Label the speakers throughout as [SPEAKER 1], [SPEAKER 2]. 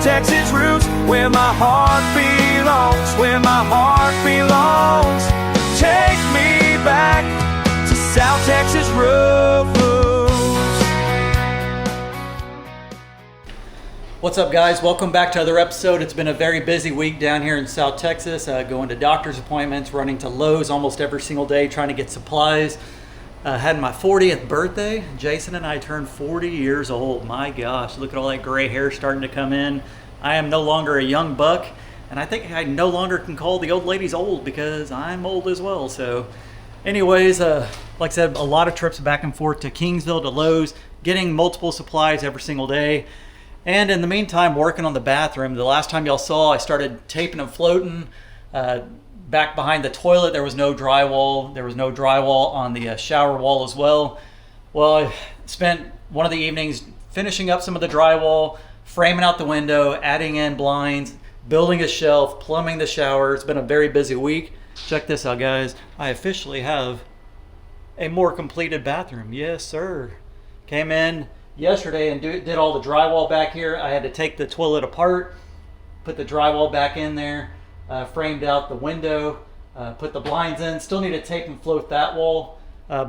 [SPEAKER 1] Texas roots, where my heart belongs, where my heart belongs. Take me back to South Texas roots.
[SPEAKER 2] What's up, guys? Welcome back to another episode. It's been a very busy week down here in South Texas, going to doctor's appointments, running to Lowe's almost every single day, trying to get supplies. Had my 40th birthday. Jason and I turned 40 years old. My gosh, look at all that gray hair starting to come in. I am no longer a young buck, and I think I no longer can call the old ladies old because I'm old as well. So anyways, like I said, a lot of trips back and forth to Kingsville, to Lowe's, getting multiple supplies every single day. And in the meantime, working on the bathroom. The last time y'all saw, I started taping and floating. Back behind the toilet, there was no drywall. There was no drywall on the shower wall as well. Well, I spent one of the evenings finishing up some of the drywall, framing out the window, adding in blinds, building a shelf, plumbing the shower. It's been a very busy week. Check this out, guys. I officially have a more completed bathroom. Yes, sir. Came in yesterday and did all the drywall back here. I had to take the toilet apart, put the drywall back in there, framed out the window, put the blinds in. Still need to tape and float that wall.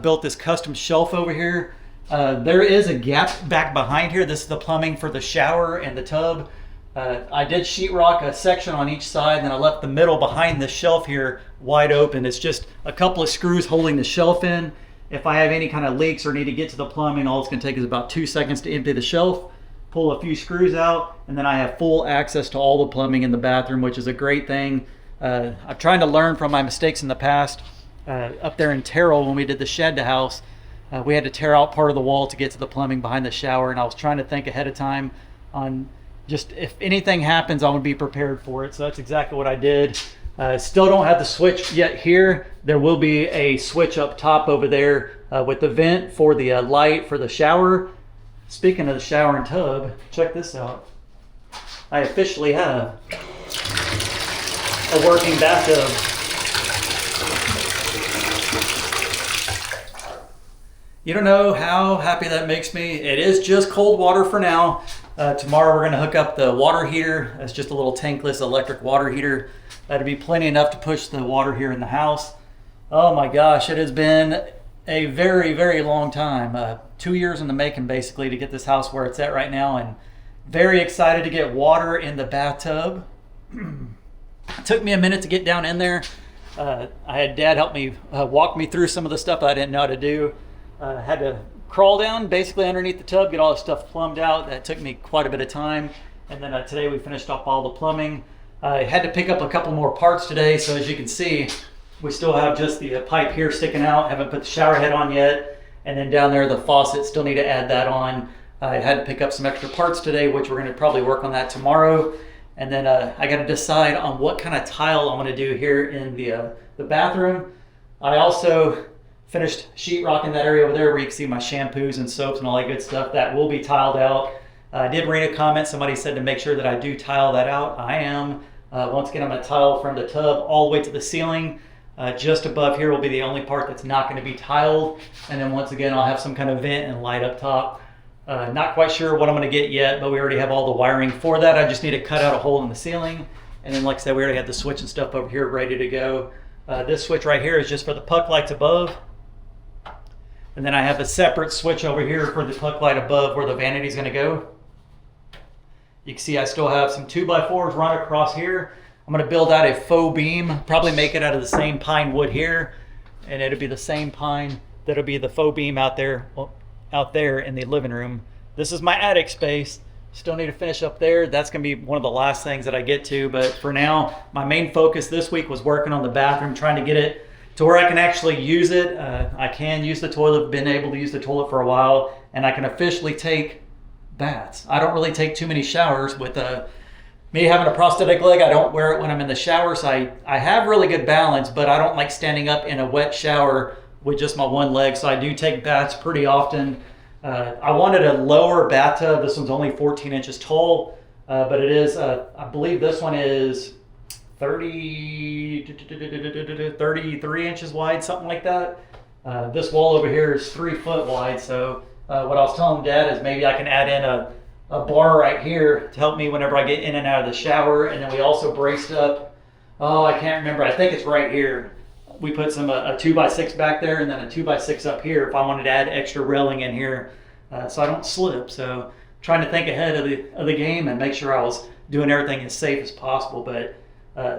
[SPEAKER 2] Built this custom shelf over here. There is a gap back behind here. This is the plumbing for the shower and the tub. I did sheetrock a section on each side, and then I left the middle behind the shelf here wide open. It's just a couple of screws holding the shelf in. If I have any kind of leaks or need to get to the plumbing, all it's going to take is about 2 seconds to empty the shelf, pull a few screws out, and then I have full access to all the plumbing in the bathroom, which is a great thing. I'm trying to learn from my mistakes in the past. Up there in Terrell, when we did the shed house, we had to tear out part of the wall to get to the plumbing behind the shower, and I was trying to think ahead of time on just if anything happens, I would be prepared for it. So that's exactly what I did. Still don't have the switch yet here. There will be a switch up top over there with the vent for the light for the shower. Speaking of the shower and tub, check this out. I officially have a working bathtub. You don't know how happy that makes me. It is just cold water for now. Tomorrow we're gonna hook up the water heater. It's just a little tankless electric water heater. That'd be plenty enough to push the water here in the house. Oh my gosh, it has been a very, very long time. 2 years in the making, basically, to get this house where it's at right now, and very excited to get water in the bathtub. It took me a minute to get down in there. I had Dad help me walk me through some of the stuff I didn't know how to do. Had to crawl down basically underneath the tub, get all the stuff plumbed out. That took me quite a bit of time. And then today we finished off all the plumbing. I had to pick up a couple more parts today, so as you can see, we still have just the pipe here sticking out. Haven't put the shower head on yet. And then down there, the faucet, still need to add that on. I had to pick up some extra parts today, which we're going to probably work on that tomorrow. And then I got to decide on what kind of tile I'm going to do here in the bathroom. I also finished sheetrocking that area over there where you can see my shampoos and soaps and all that good stuff. That will be tiled out. I did read a comment. Somebody said to make sure that I do tile that out. I am. Once again, I'm going to tile from the tub all the way to the ceiling. Just above here will be the only part that's not going to be tiled. And then once again, I'll have some kind of vent and light up top. Not quite sure what I'm going to get yet, but we already have all the wiring for that. I just need to cut out a hole in the ceiling. And then, like I said, we already have the switch and stuff over here ready to go. This switch right here is just for the puck lights above. And then I have a separate switch over here for the puck light above where the vanity is going to go. You can see I still have some 2x4s run across here. I'm going to build out a faux beam, probably make it out of the same pine wood here. And it'll be the same pine that'll be the faux beam out there in the living room. This is my attic space. Still need to finish up there. That's going to be one of the last things that I get to. But for now, my main focus this week was working on the bathroom, trying to get it to where I can actually use it. I can use the toilet, been able to use the toilet for a while, and I can officially take baths. I don't really take too many showers with me having a prosthetic leg. I don't wear it when I'm in the shower, so I have really good balance, but I don't like standing up in a wet shower with just my one leg, so I do take baths pretty often. I wanted a lower bathtub. This one's only 14 inches tall, but it is, I believe this one is 33 inches wide, something like that. This wall over here is 3 foot wide, so what I was telling Dad is maybe I can add in a bar right here to help me whenever I get in and out of the shower. And then we also braced up, oh, I can't remember, I think it's right here. We put some a 2x6 back there and then a 2x6 up here if I wanted to add extra railing in here so I don't slip. So trying to think ahead of the game and make sure I was doing everything as safe as possible. But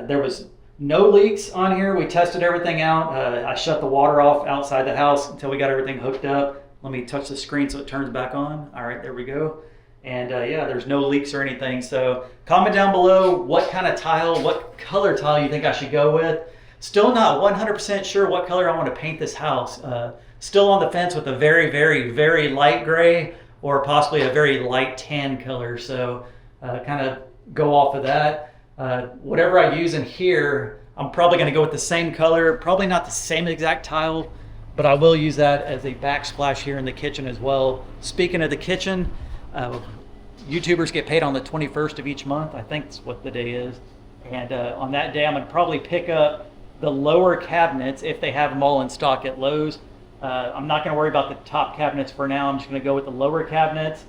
[SPEAKER 2] there was no leaks on here. We tested everything out. I shut the water off outside the house until we got everything hooked up. Let me touch the screen so it turns back on. All right, there we go. And yeah, there's no leaks or anything. So comment down below what kind of tile, what color tile you think I should go with. Still not 100% sure what color I want to paint this house. Still on the fence with a very, very, very light gray or possibly a very light tan color. So kind of go off of that. Whatever I use in here, I'm probably going to go with the same color. Probably not the same exact tile, but I will use that as a backsplash here in the kitchen as well. Speaking of the kitchen, YouTubers get paid on the 21st of each month. I think that's what the day is. And on that day, I'm going to probably pick up the lower cabinets if they have them all in stock at Lowe's. I'm not going to worry about the top cabinets for now. I'm just going to go with the lower cabinets.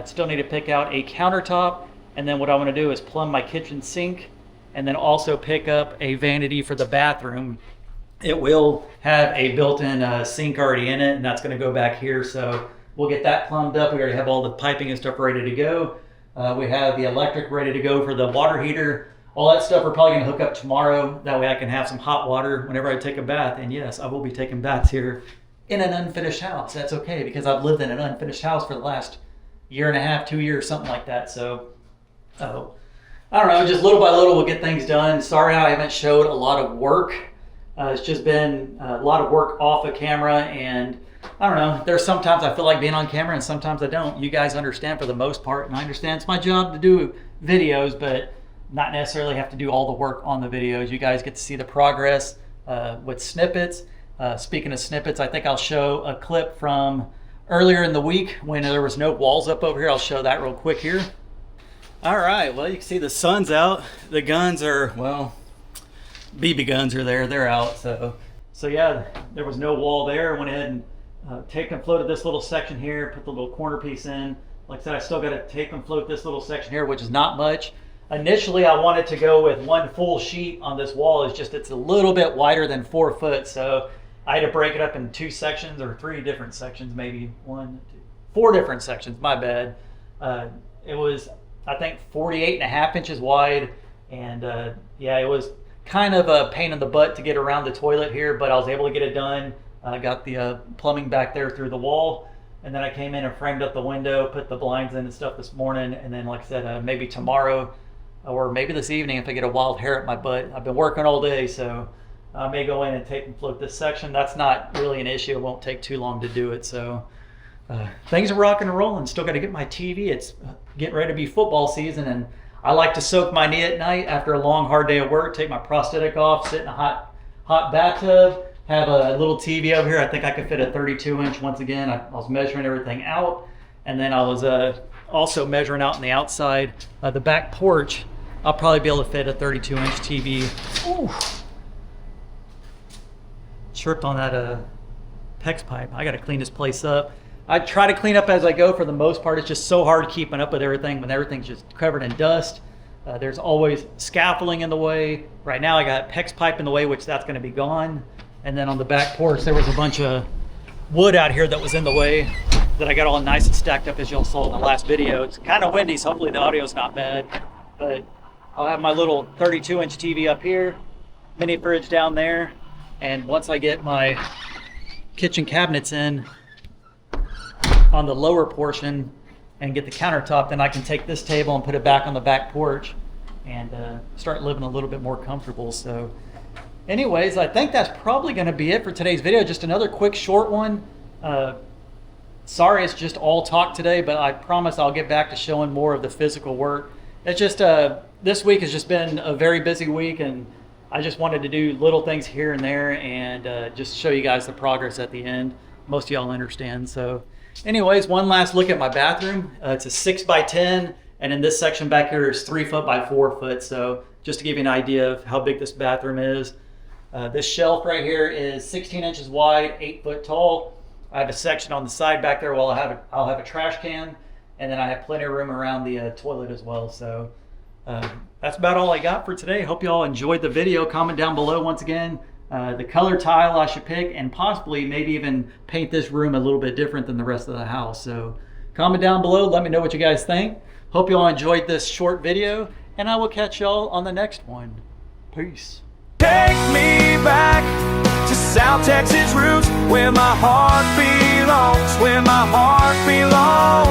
[SPEAKER 2] Still need to pick out a countertop. And then what I want to do is plumb my kitchen sink and then also pick up a vanity for the bathroom. It will have a built-in sink already in it, and that's going to go back here. So we'll get that plumbed up. We already have all the piping and stuff ready to go. We have the electric ready to go for the water heater. All that stuff we're probably going to hook up tomorrow. That way I can have some hot water whenever I take a bath. And yes, I will be taking baths here in an unfinished house. That's okay because I've lived in an unfinished house for the last year and a half, 2 years, something like that. So, I don't know, just little by little we'll get things done. Sorry I haven't showed a lot of work. It's just been a lot of work off of camera, and I don't know, there's sometimes I feel like being on camera and sometimes I don't. You guys understand for the most part, and I understand it's my job to do videos, but not necessarily have to do all the work on the videos. You guys get to see the progress with snippets. Speaking of snippets, I think I'll show a clip from earlier in the week when there was no walls up over here. I'll show that real quick here. All right, well, you can see the sun's out. The guns are, well, BB guns are there, they're out. So yeah, there was no wall there. I went ahead and tape and floated this little section here, put the little corner piece in. Like I said, I still got to tape and float this little section here, which is not much. Initially, I wanted to go with one full sheet on this wall. It's a little bit wider than 4 foot, so I had to break it up in 2 sections or 3 different sections, maybe 4 different sections, my bad. It was, I think, 48.5 inches wide, and yeah, it was kind of a pain in the butt to get around the toilet here, but I was able to get it done. I got the plumbing back there through the wall, and then I came in and framed up the window, put the blinds in and stuff this morning, and then, like I said, maybe tomorrow or maybe this evening if I get a wild hair at my butt. I've been working all day, so I may go in and tape and float this section. That's not really an issue. It won't take too long to do it. So things are rocking and rolling. Still got to get my TV. It's getting ready to be football season, and I like to soak my knee at night after a long, hard day of work, take my prosthetic off, sit in a hot bathtub, have a little TV over here. I think I could fit a 32-inch once again. I was measuring everything out, and then I was also measuring out on the outside. The back porch, I'll probably be able to fit a 32-inch TV. Ooh. Chirped on that PEX pipe. I got to clean this place up. I try to clean up as I go for the most part. It's just so hard keeping up with everything when everything's just covered in dust. There's always scaffolding in the way. Right now I got PEX pipe in the way, which that's going to be gone. And then on the back porch, there was a bunch of wood out here that was in the way that I got all nice and stacked up as y'all saw in the last video. It's kind of windy, so hopefully the audio's not bad. But I'll have my little 32-inch TV up here, mini fridge down there. And once I get my kitchen cabinets in on the lower portion and get the countertop, then I can take this table and put it back on the back porch and start living a little bit more comfortable. So anyways, I think that's probably going to be it for today's video. Just another quick short one. Sorry it's just all talk today, but I promise I'll get back to showing more of the physical work. It's just this week has just been a very busy week, and I just wanted to do little things here and there and just show you guys the progress at the end. Most of y'all understand. So anyways, one last look at my bathroom. It's a 6x10, and in this section back here is 3 foot by 4 foot. So just to give you an idea of how big this bathroom is. This shelf right here is 16 inches wide, 8 foot tall. I have a section on the side back there where I'll have a trash can. and then I have plenty of room around the toilet as well. So that's about all I got for today. Hope you all enjoyed the video. Comment down below once again the color tile I should pick, and possibly maybe even paint this room a little bit different than the rest of the house. So comment down below, let me know what you guys think. Hope you all enjoyed this short video, and I will catch y'all on the next one. Peace.
[SPEAKER 1] Take me back to South Texas roots, where my heart belongs, where my heart belongs.